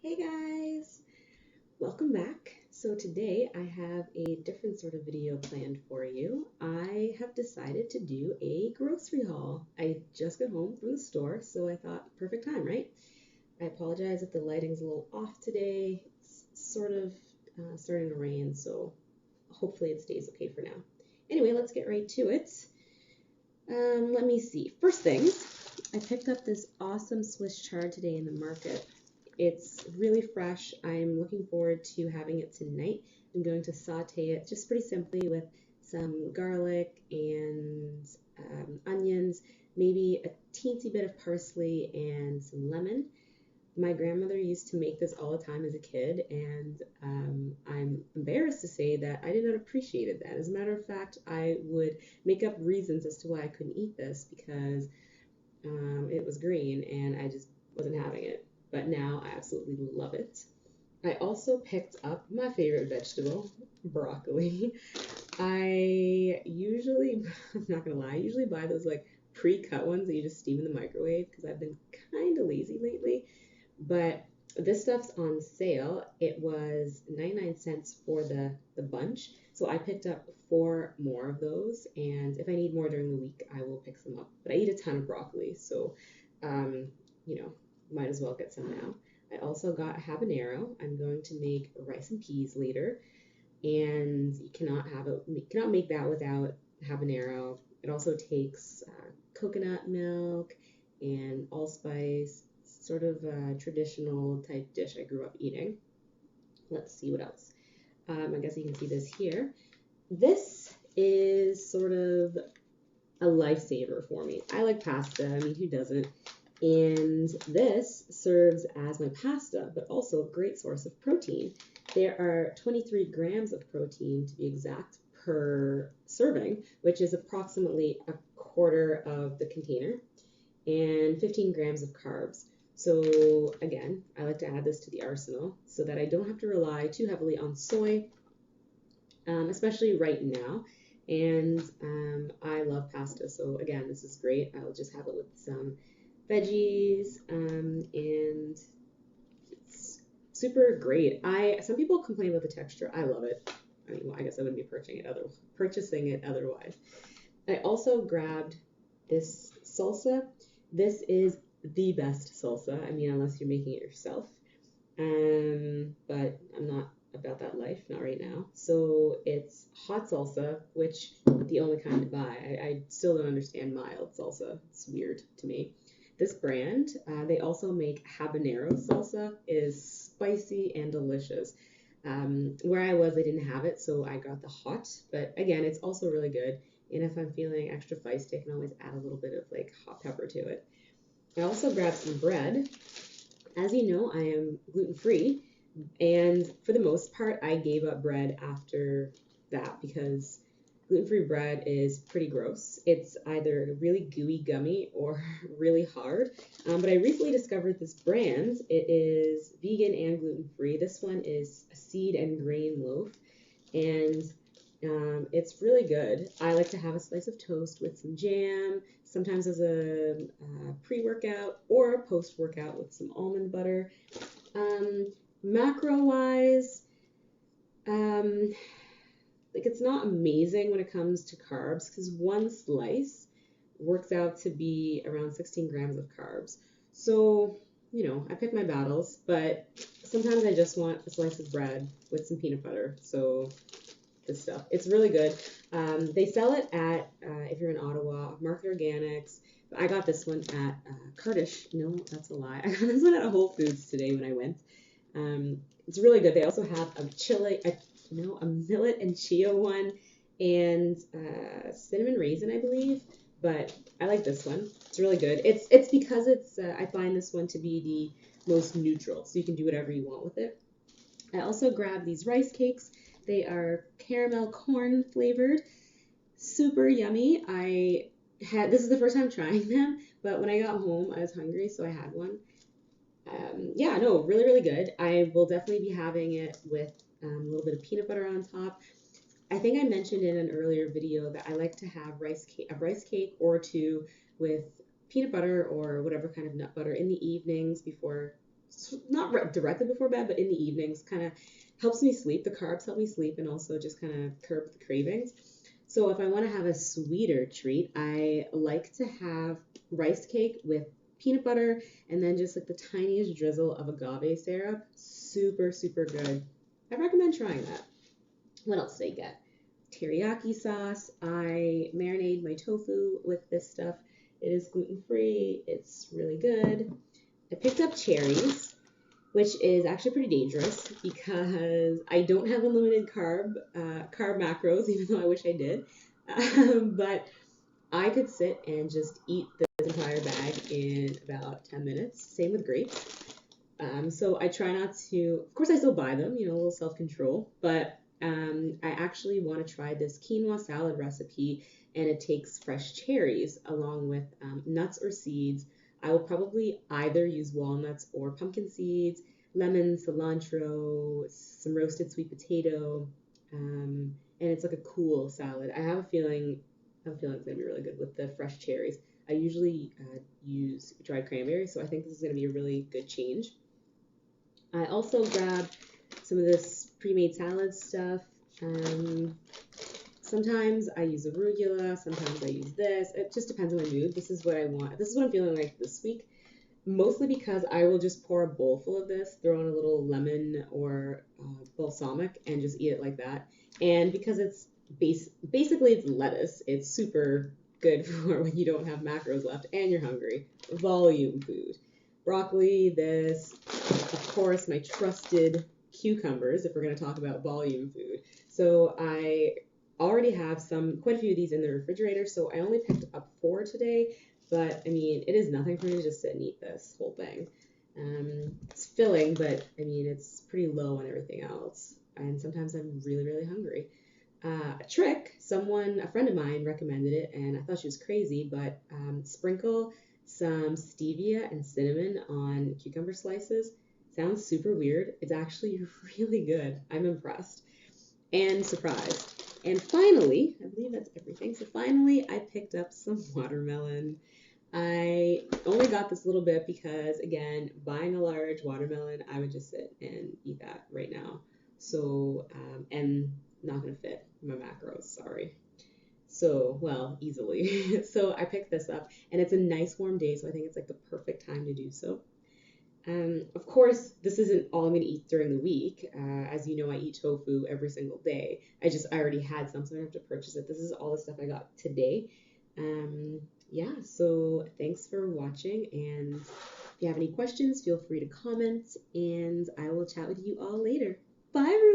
Hey guys, welcome back. So today I have a different sort of video planned for you. I have decided to do a grocery haul. I just got home from the store, so I thought perfect time, right? I apologize if the lighting's a little off today. It's sort of starting to rain, so hopefully it stays okay for now. Anyway, let's get right to it. Let me see. First things, I picked up this awesome Swiss chard today in the market. It's really fresh. I'm looking forward to having it tonight. I'm going to saute it just pretty simply with some garlic and onions, maybe a teensy bit of parsley and some lemon. My grandmother used to make this all the time as a kid, and I'm embarrassed to say that I did not appreciate it then. As a matter of fact, I would make up reasons as to why I couldn't eat this because it was green and I just wasn't having it. But now I absolutely love it. I also picked up my favorite vegetable, broccoli. I usually, I'm not gonna lie, I usually buy those like pre-cut ones that you just steam in the microwave because I've been kind of lazy lately. But this stuff's on sale. It was 99 cents for the bunch. So I picked up four more of those, and if I need more during the week, I will pick some up. But I eat a ton of broccoli, so um, you know, might as well get some now. I also got a habanero. I'm going to make rice and peas later, and you cannot make that without habanero. It also takes coconut milk and allspice, sort of a traditional type dish I grew up eating. Let's see what else. I guess you can see this here. This is sort of a lifesaver for me. I like pasta. I mean, who doesn't? And this serves as my pasta, but also a great source of protein. There are 23 grams of protein, to be exact, per serving, which is approximately a quarter of the container, and 15 grams of carbs. So again, I like to add this to the arsenal so that I don't have to rely too heavily on soy, especially right now. And I love pasta, so again, this is great. I'll just have it with some veggies, and it's super great. Some people complain about the texture. I love it. I mean, well, I guess I wouldn't be purchasing it otherwise. I also grabbed this salsa. This is the best salsa. I mean, unless you're making it yourself. But I'm not about that life, not right now. So it's hot salsa, which the only kind to buy. I still don't understand mild salsa. It's weird to me. This brand, they also make habanero salsa. It is spicy and delicious. Where I was, they didn't have it, so I got the hot. But again, it's also really good. And if I'm feeling extra feisty, I can always add a little bit of like hot pepper to it. I also grabbed some bread. As you know, I am gluten-free, and for the most part, I gave up bread after that because gluten-free bread is pretty gross. It's either really gooey gummy or really hard. But I recently discovered this brand. It is vegan and gluten-free. This one is a seed and grain loaf, and it's really good. I like to have a slice of toast with some jam, sometimes as a pre-workout or a post-workout with some almond butter. Macro-wise, um, like it's not amazing when it comes to carbs because one slice works out to be around 16 grams of carbs. So, I pick my battles, but sometimes I just want a slice of bread with some peanut butter. So this stuff. It's really good. They sell it at, if you're in Ottawa, Market Organics. I got this one at Kurdish. No, that's a lie. I got this one at Whole Foods today when I went. It's really good. They also have a millet and chia one, and cinnamon raisin, I believe. But I like this one. It's really good. It's because I find this one to be the most neutral, so you can do whatever you want with it. I also grabbed these rice cakes. They are caramel corn flavored, super yummy. This is the first time trying them, but when I got home, I was hungry, so I had one. Yeah, no, really, really good. I will definitely be having it with a little bit of peanut butter on top. I think I mentioned in an earlier video that I like to have a rice cake or two with peanut butter or whatever kind of nut butter in the evenings before not directly before bed, but in the evenings, kind of helps me sleep. The carbs help me sleep and also just kind of curb the cravings. So if I want to have a sweeter treat, I like to have rice cake with peanut butter and then just like the tiniest drizzle of agave syrup. Super, super good. I recommend trying that. What else did I get? Teriyaki sauce. I marinate my tofu with this stuff. It is gluten free. It's really good. I picked up cherries, which is actually pretty dangerous because I don't have unlimited carb macros, even though I wish I did. But I could sit and just eat this entire bag in about 10 minutes. Same with grapes. So I try not to, of course, I still buy them, a little self control, but I actually want to try this quinoa salad recipe, and it takes fresh cherries along with nuts or seeds. I will probably either use walnuts or pumpkin seeds, lemon, cilantro, some roasted sweet potato, and it's like a cool salad. I have a feeling it's gonna be really good with the fresh cherries. I usually use dried cranberries, so I think this is gonna be a really good change. I also grabbed some of this pre-made salad stuff. Um, Sometimes I use arugula, sometimes I use this. It just depends on my mood. This is what I want. This is what I'm feeling like this week. Mostly because I will just pour a bowl full of this, throw in a little lemon or balsamic, and just eat it like that. And because it's basically it's lettuce, it's super good for when you don't have macros left and you're hungry. Volume food. Broccoli, this, of course, my trusted cucumbers, if we're going to talk about volume food. So I already have quite a few of these in the refrigerator, so I only picked up 4 today, but I mean, it is nothing for me to just sit and eat this whole thing. It's filling, but I mean, it's pretty low on everything else, and sometimes I'm really, really hungry. A friend of mine recommended it, and I thought she was crazy, but sprinkle some stevia and cinnamon on cucumber slices. Sounds super weird. It's actually really good. I'm impressed and surprised. And finally, I believe that's everything. So finally, I picked up some watermelon. I only got this little bit because, again, buying a large watermelon, I would just sit and eat that right now. So, and not going to fit my macros, sorry. So, well, easily. So I picked this up, and it's a nice warm day, so I think it's like the perfect time to do so. Of course, this isn't all I'm going to eat during the week. As you know, I eat tofu every single day. I already had some, so I don't have to purchase it. This is all the stuff I got today. Yeah, so thanks for watching, and if you have any questions, feel free to comment, and I will chat with you all later. Bye, everyone!